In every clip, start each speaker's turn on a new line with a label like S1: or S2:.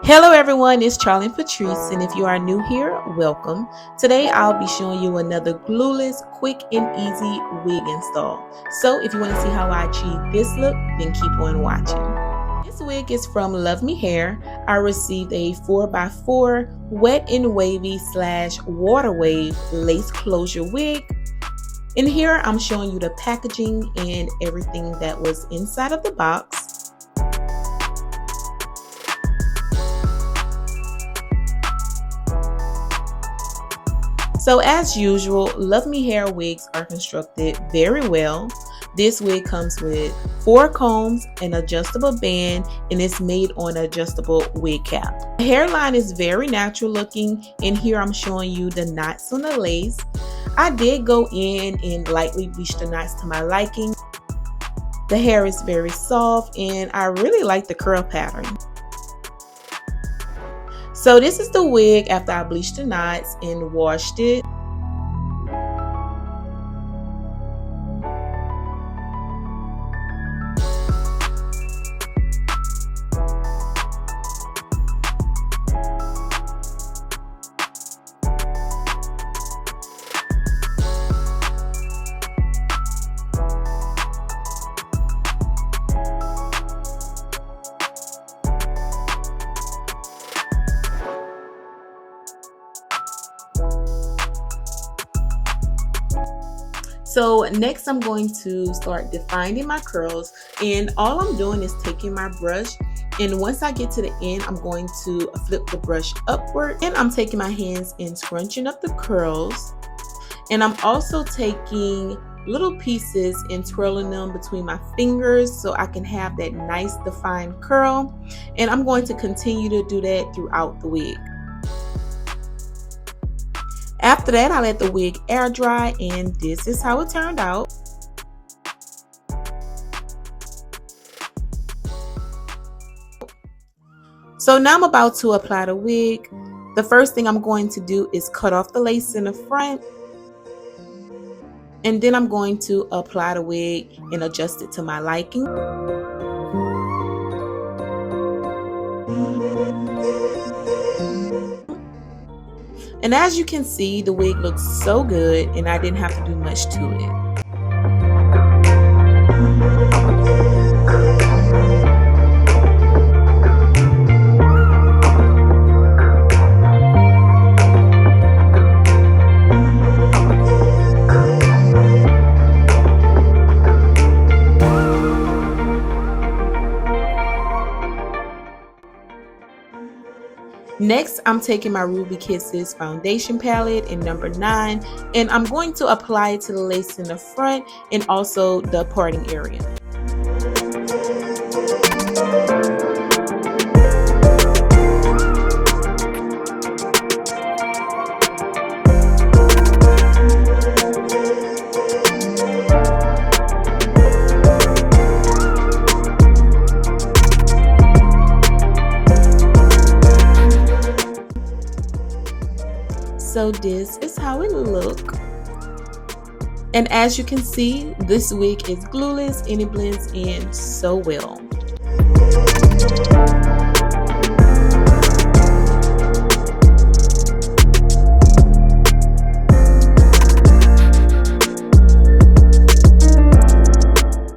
S1: Hello everyone, it's Charlie and Patrice, and if you are new here, welcome. Today I'll be showing you another glueless, quick and easy wig install. So if you want to see how I achieve this look, then keep on watching. This wig is from Luvme Hair. I received a 4x4 wet and wavy / water wave lace closure wig. In here I'm showing you the packaging and everything that was inside of the box. So as usual, Luvme Hair wigs are constructed very well. This wig comes with 4 combs, an adjustable band, and it's made on an adjustable wig cap. The hairline is very natural looking, and here I'm showing you the knots on the lace. I did go in and lightly bleach the knots to my liking. The hair is very soft, and I really like the curl pattern. So this is the wig after I bleached the knots and washed it. So next I'm going to start defining my curls, and all I'm doing is taking my brush, and once I get to the end I'm going to flip the brush upward, and I'm taking my hands and scrunching up the curls, and I'm also taking little pieces and twirling them between my fingers so I can have that nice defined curl, and I'm going to continue to do that throughout the wig. After that, I let the wig air dry, and this is how it turned out. So now I'm about to apply the wig. The first thing I'm going to do is cut off the lace in the front, and then I'm going to apply the wig and adjust it to my liking. And as you can see, the wig looks so good, and I didn't have to do much to it. Next, I'm taking my Ruby Kisses foundation palette in number 9, and I'm going to apply it to the lace in the front and also the parting area. So this is how it looks, and as you can see, this wig is glueless and it blends in so well.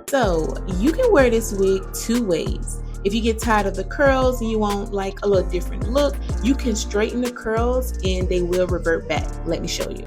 S1: So you can wear this wig 2 ways. If you get tired of the curls and you want like a little different look, you can straighten the curls and they will revert back. Let me show you.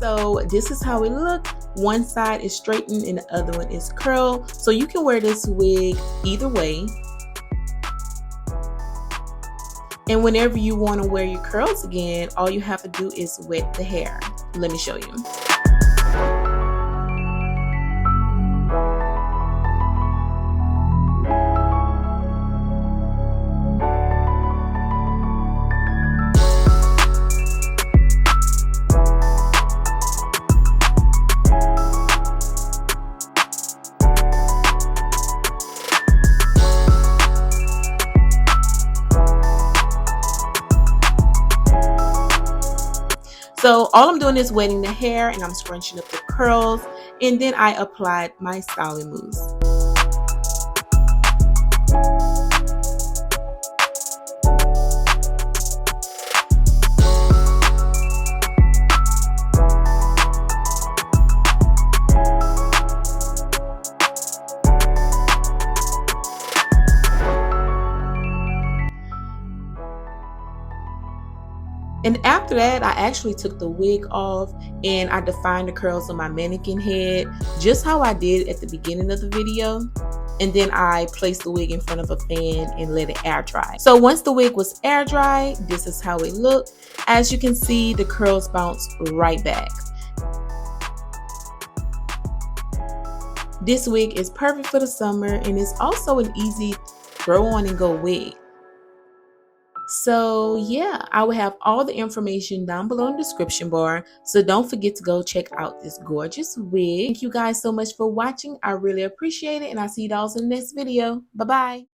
S1: So this is how it looks. One side is straightened and the other one is curled. So you can wear this wig either way. And whenever you want to wear your curls again, all you have to do is wet the hair. Let me show you. So all I'm doing is wetting the hair and I'm scrunching up the curls, and then I applied my styling mousse. And after that, I actually took the wig off and I defined the curls on my mannequin head, just how I did at the beginning of the video. And then I placed the wig in front of a fan and let it air dry. So once the wig was air dry, this is how it looked. As you can see, the curls bounced right back. This wig is perfect for the summer and it's also an easy throw on and go wig. So yeah, I will have all the information down below in the description bar. So don't forget to go check out this gorgeous wig. Thank you guys so much for watching. I really appreciate it. And I'll see you guys in the next video. Bye-bye.